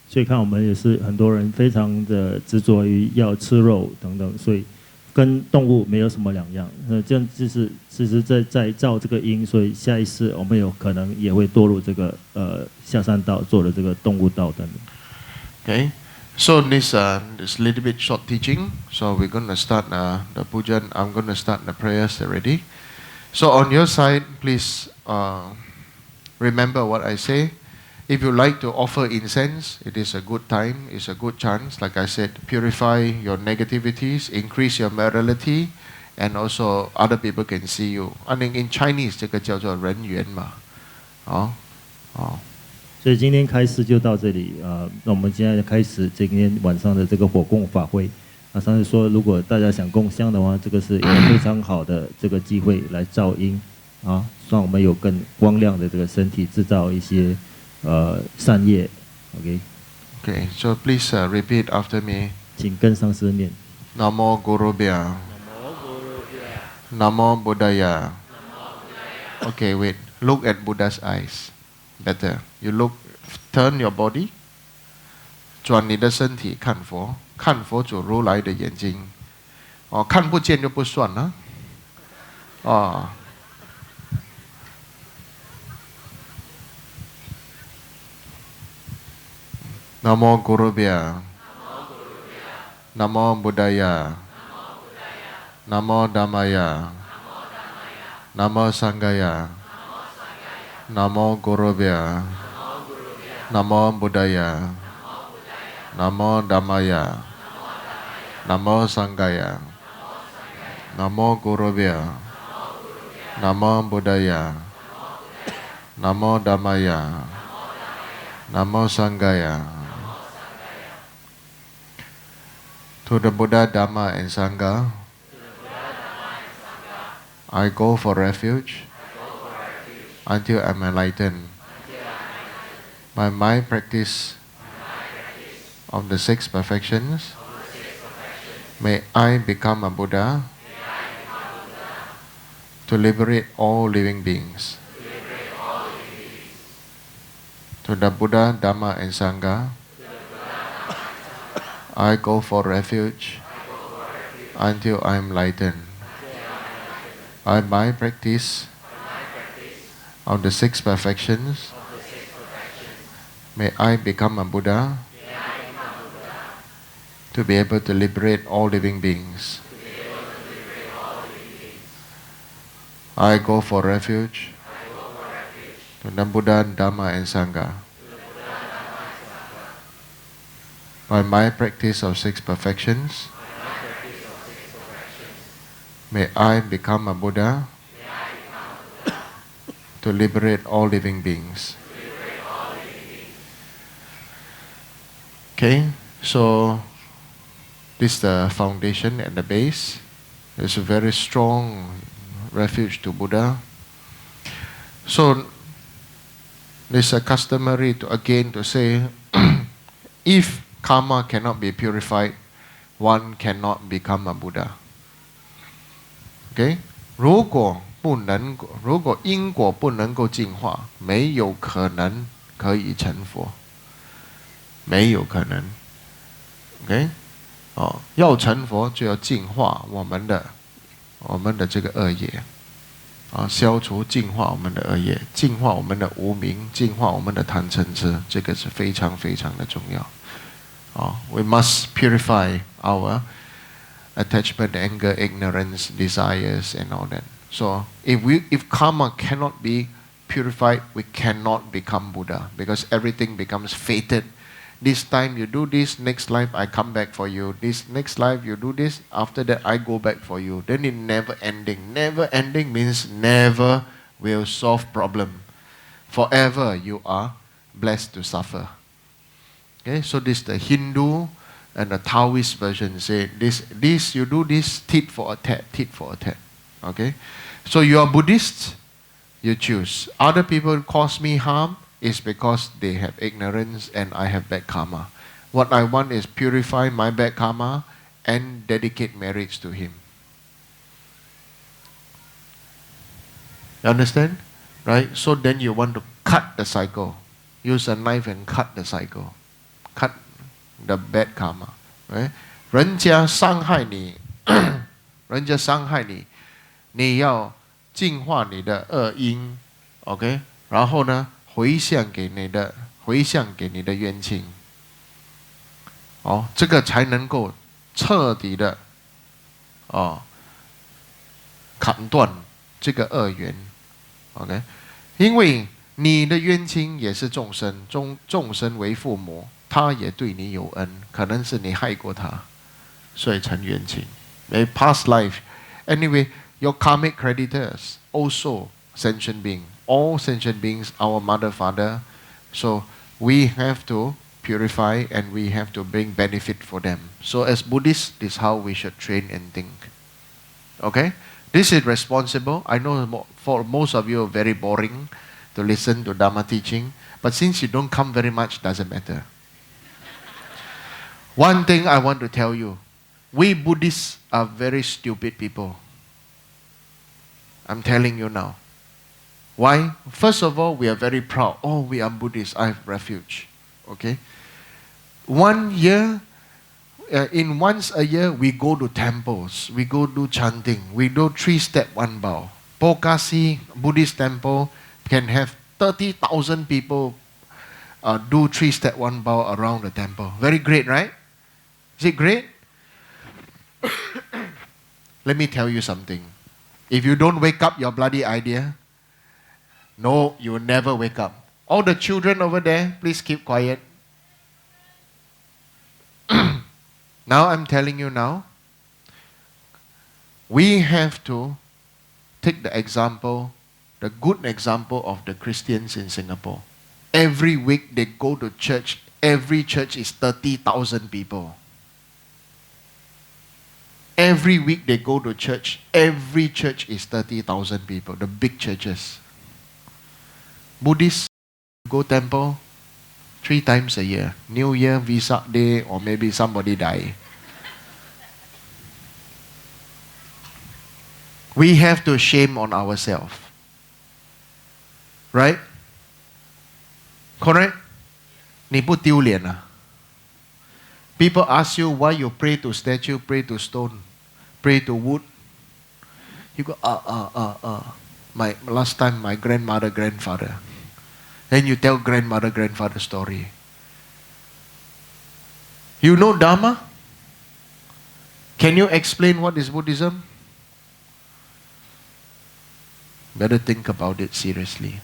所以看我们也是很多人非常的执着于要吃肉等等，所以跟动物没有什么两样。这样就是其实在造这个因，所以下一世我们有可能也会堕入这个下三道，做了这个动物道等等。Okay, so this little bit short teaching. So we're going to start the puja. I'm going to start the prayers already. So on your side, please remember what I say. If you like to offer incense, it is a good time, it's a good chance. Like I said, purify your negativities, increase your morality, and also other people can see you. I think in Chinese, 这个叫做人缘嘛，所以今天开始就到这里那我们现在开始今天晚上的这个火供法会。上次说，如果大家想供香的话，这个是一个非常好的这个机会来照因让我们有更光亮的这个身体，制造一些善业 Okay, so please repeat after me. 请跟上师念 Namo Gurubhya. Namo Buddhaya. Okay, wait. Look at Buddha's eyes. Better. You turn your body. 转你的身体看佛，看佛祖如来的眼睛。看不见就不算了。Namo Gurubhya. Namo Buddhaya. Namo Dhammaya. Namo Sanghaya. Namo Guruvya. Namo Buddhaya. Namo Dhammaya. Namo Sanghaya. Namo Guruvya. Namo Buddhaya. Namo Dhammaya. Namo Sanghaya. To the Buddha, Dhamma and Sangha, I go for refuge until I'm enlightened. By my practice of the six perfections, may I become a Buddha to liberate all living beings. To the Buddha, Dhamma and Sangha, I go for refuge until I am enlightened. By my practice of the six perfections, may I become a Buddha to be able to liberate all living beings. I go for refuge to the Buddha, Dhamma and Sangha. By my practice of six perfections, may I become a Buddha to liberate all living beings. Okay, so this is the foundation and the base. It's a very strong refuge to Buddha. So there's a customary to say, if karma cannot be purified, one cannot become a Buddha. Okay? 如果因果不能够净化，没有可能可以成佛，没有可能。Okay？ 要成佛就要净化我们的这个恶业，消除净化我们的恶业，净化我们的无明，净化我们的贪嗔痴，这个是非常非常的重要。We must purify our attachment, anger, ignorance, desires, and all that. So if karma cannot be purified, we cannot become Buddha, because everything becomes fated. This time you do this, next life I come back for you. This next life you do this, after that I go back for you. Then it never ending. Never ending means never will solve problem. Forever you are blessed to suffer. Okay, so this the Hindu and the Taoist version say this you do this tit for a tat, tit for a tat. Okay, so you are Buddhist, you choose. Other people cause me harm is because they have ignorance and I have bad karma. What I want is purify my bad karma and dedicate marriage to him. You understand? Right? So then you want to cut the cycle. Use a knife and cut the cycle. Cut the bad karma. Right? 人家伤害你，人家伤害你，你要净化你的恶因 ，OK？ 然后呢，回向给你的冤亲，这个才能够彻底的砍断这个恶缘 ，OK？ 因为你的冤亲也是众生，众生为父母，他也对你有恩，可能是你害过他，所以成冤亲。A past life, anyway, your karmic creditors also sentient being. All sentient beings, our mother, father. So we have to purify and we have to bring benefit for them. So as Buddhists, this is how we should train and think. Okay? This is responsible. I know for most of you, very boring to listen to Dhamma teaching. But since you don't come very much, doesn't matter. One thing I want to tell you. We Buddhists are very stupid people. I'm telling you now. Why? First of all, we are very proud. Oh, we are Buddhists. I have refuge. Okay? 1 year, in once a year, we go to temples. We go do chanting. We do 3-step 1 bow. Pokasi Buddhist temple can have 30,000 people do 3-step 1 bow around the temple. Very great, right? Is it great? Let me tell you something. If you don't wake up your bloody idea, No, you will never wake up. All the children over there, please keep quiet. Now I'm telling you now, we have to take the example, the good example of the Christians in Singapore. Every week they go to church. Every church is 30,000 people. Every week they go to church. Every church is 30,000 people. The big churches. Buddhists go temple 3 times a year. New Year, Vesak Day, or maybe somebody die. We have to shame on ourselves. Right? Correct? 你不丢脸啊? People ask you why you pray to statue, pray to stone, pray to wood. You go, my last time my grandmother, grandfather. Then you tell grandmother, grandfather story. You know Dharma? Can you explain what is Buddhism? Better think about it seriously.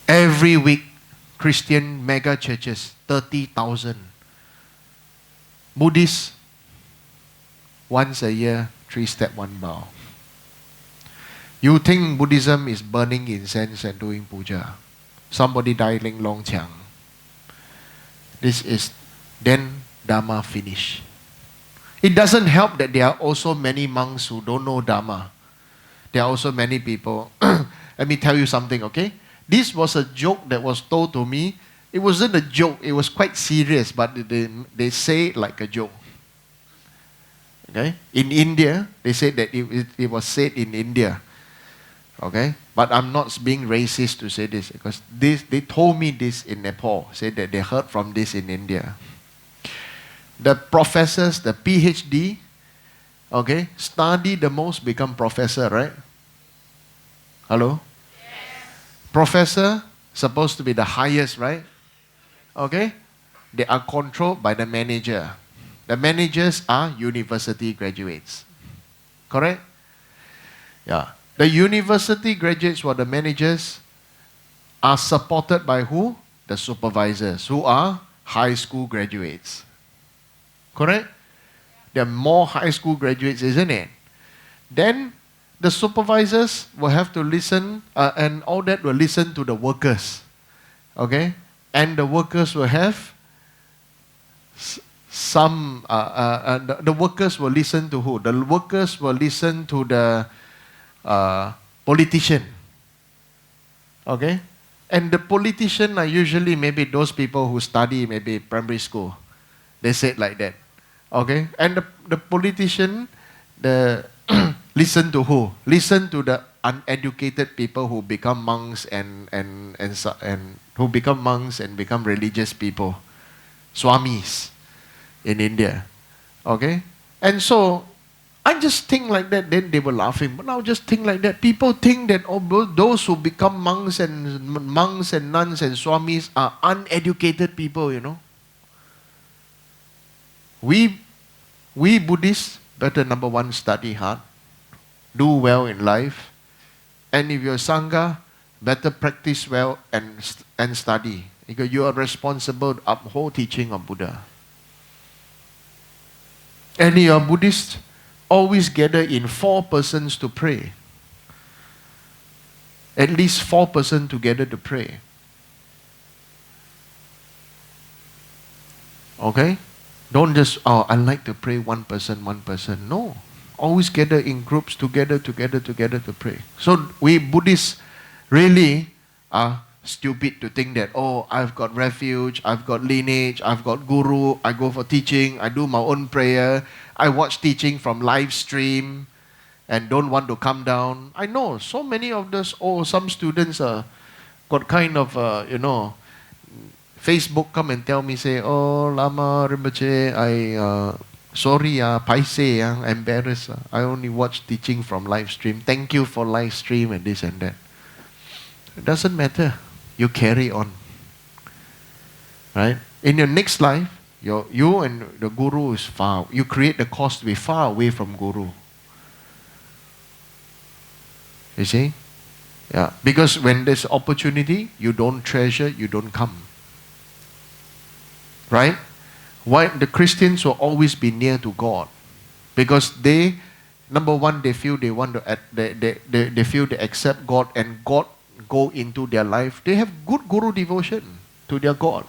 Every week, Christian mega churches, 30,000. Buddhists, once a year, 3 step, 1 bow. You think Buddhism is burning incense and doing puja? Somebody died Ling Long Chiang. This is, then Dharma finish. It doesn't help that there are also many monks who don't know Dharma. There are also many people. Let me tell you something, okay? This was a joke that was told to me. It wasn't a joke. It was quite serious, but they say it like a joke. Okay? In India, they said that it was said in India. Okay? But I'm not being racist to say this, because they told me this in Nepal. Said that they heard from this in India. The professors, the PhD, okay, study the most, become professor, right? Hello? Professor, supposed to be the highest, right? Okay? They are controlled by the manager. The managers are university graduates. Correct? Yeah. The university graduates or the managers are supported by who? The supervisors, who are high school graduates. Correct? There are more high school graduates, isn't it? Then the supervisors will have to listen, and all that will listen to the workers. Okay? And the workers will have some, the workers will listen to who? The workers will listen to the politician. Okay? And the politician are usually maybe those people who study maybe primary school. They say it like that. Okay? And the politician, listen to who? Listen to the uneducated people who become monks and who become monks and become religious people. Swamis in India. Okay? And so, I just think like that, then they were laughing. But now just think like that. People think that those who become monks and nuns and swamis are uneducated people, you know. We Buddhists better, number one, study hard, do well in life, and if you're Sangha, better practice well and study, because you are responsible to uphold teaching of Buddha. And your Buddhists always gather in 4 persons to pray. At least 4 persons together to pray. Okay? Don't just, I like to pray one person. No. Always gather in groups together to pray. So we Buddhists really are stupid to think that, I've got refuge, I've got lineage, I've got guru, I go for teaching, I do my own prayer, I watch teaching from live stream and don't want to come down. I know so many of those, some students got kind of, Facebook come and tell me, say, Lama Rinpoche, sorry, paise, embarrassed. I only watch teaching from live stream. Thank you for live stream and this and that. It doesn't matter. You carry on. Right? In your next life, you and the guru is far. You create the cause to be far away from guru. You see? Yeah, because when there's opportunity, you don't treasure, you don't come. Right? Why the Christians will always be near to God? Because they, number one, they feel they want to, they feel they accept God and God go into their life. They have good guru devotion to their God.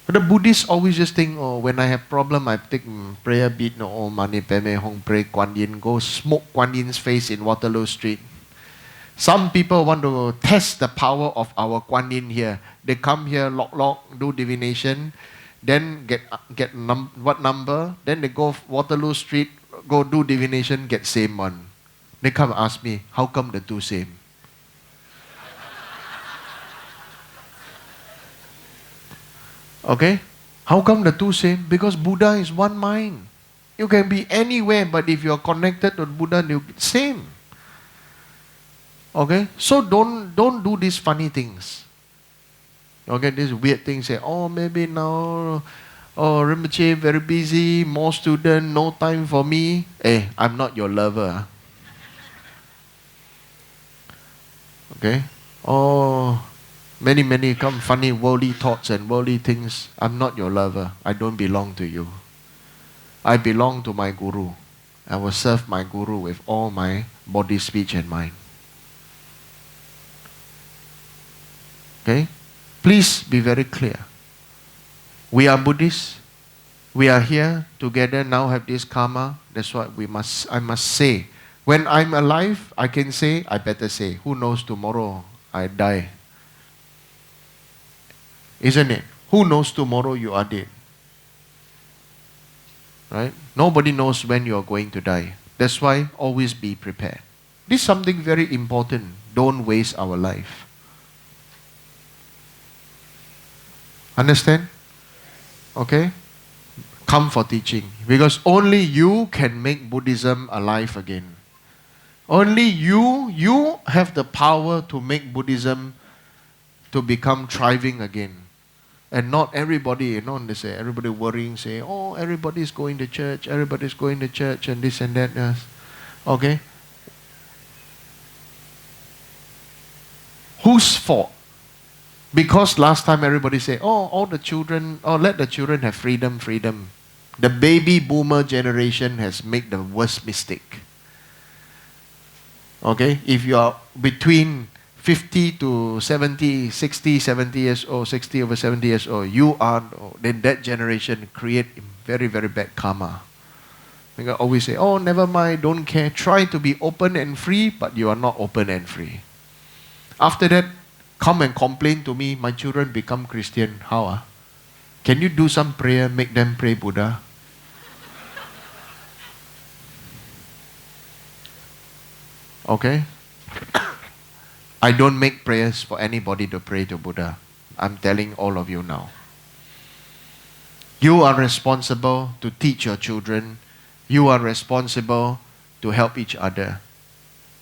But the Buddhists always just think, oh, when I have problem, I take prayer beat, no, oh, mani peme hong pray Kuan Yin, go smoke Kuan Yin's face in Waterloo Street. Some people want to test the power of our Kuan Yin here. They come here, lock, do divination, then get what number, then they go Waterloo Street, go do divination, get same one. They come ask me, how come the two same? Okay? How come the two same? Because Buddha is one mind. You can be anywhere, but if you are connected to Buddha, you same. Okay? So don't do these funny things. Okay, these weird things. Say, oh, maybe now, oh, Rinpoche very busy, more student, no time for me. Hey, I'm not your lover. Okay? Oh, many come funny worldly thoughts and worldly things. I'm not your lover. I don't belong to you. I belong to my guru. I will serve my guru with all my body, speech and mind. Okay? Please be very clear. We are Buddhists. We are here together now, have this karma. That's what I must say. When I'm alive, I can say, I better say, who knows tomorrow I die. Isn't it? Who knows tomorrow you are dead? Right? Nobody knows when you are going to die. That's why always be prepared. This is something very important. Don't waste our life. Understand? Okay? Come for teaching. Because only you can make Buddhism alive again. Only you have the power to make Buddhism to become thriving again. And not everybody, they say, everybody worrying, say, oh, everybody's going to church and this and that. Yes. Okay? Whose fault? Because last time everybody said, oh, all the children, let the children have freedom. The baby boomer generation has made the worst mistake. Okay? If you are between 50 to 70, 60, 70 years old, 60 over 70 years old, then that generation create very, very bad karma. You can always say, oh, never mind, don't care. Try to be open and free, but you are not open and free. After that, come and complain to me, my children become Christian. How? Can you do some prayer, make them pray Buddha? Okay? I don't make prayers for anybody to pray to Buddha. I'm telling all of you now. You are responsible to teach your children. You are responsible to help each other.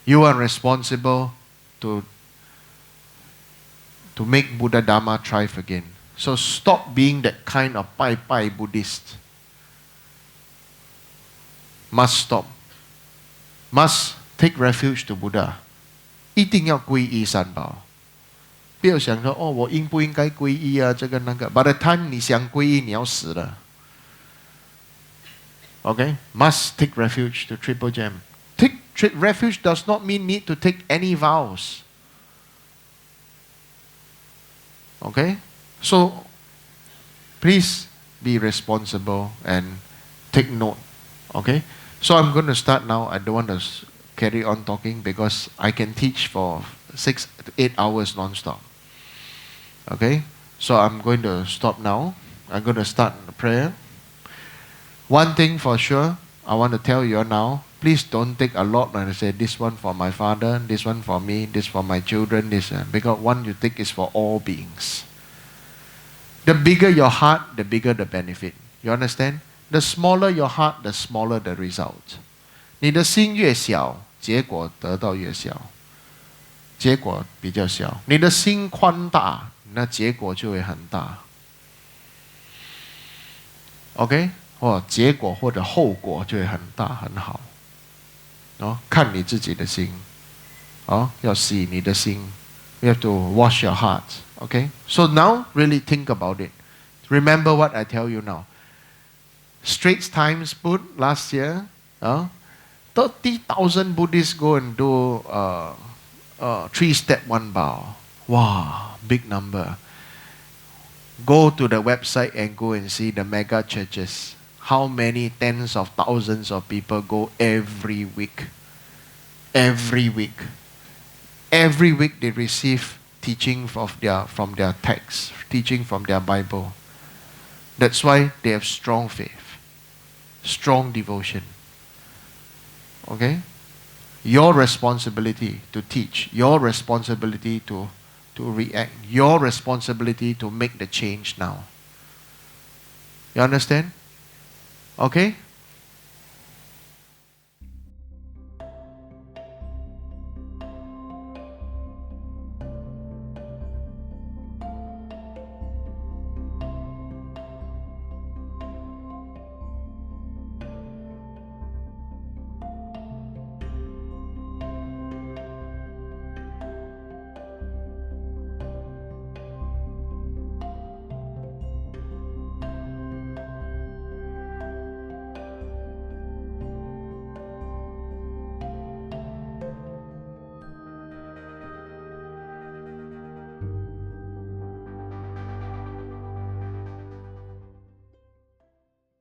You are responsible to make Buddha Dharma thrive again. So stop being that kind of pai Buddhist. Must stop. Must take refuge to Buddha. 一定要皈依三宝。不要想说，我应不应该皈依啊？这个那个。By the time 你想皈依，你要死了。Okay? Must take refuge to Triple Gem. Take refuge does not mean need to take any vows. Okay? So, please be responsible and take note. Okay? So I'm going to start now. I don't want to carry on talking because I can teach for 6 to 8 hours non-stop. Okay? So I'm going to stop now. I'm going to start the prayer. One thing for sure, I want to tell you now, please don't take a lot and say, this one for my father, this one for me, this for my children, because one you take is for all beings. The bigger your heart, the bigger the benefit. You understand? The smaller your heart, the smaller the result. 你的心越小，结果得到越小，结果比较小。你的心宽大，那结果就会很大。OK？ 结果或者后果就会很大很好。看你自己的心。要洗你的心. You have to wash your heart. Okay? So now, really think about it. Remember what I tell you now. Straits Times put last year, 30,000 Buddhists go and do 3-step one bow. Wow, big number. Go to the website and go and see the mega churches. How many tens of thousands of people go every week? Every week. Every week they receive teaching from their text, teaching from their Bible. That's why they have strong faith, strong devotion. Okay? Your responsibility to teach, your responsibility to react, your responsibility to make the change now. You understand? Okay?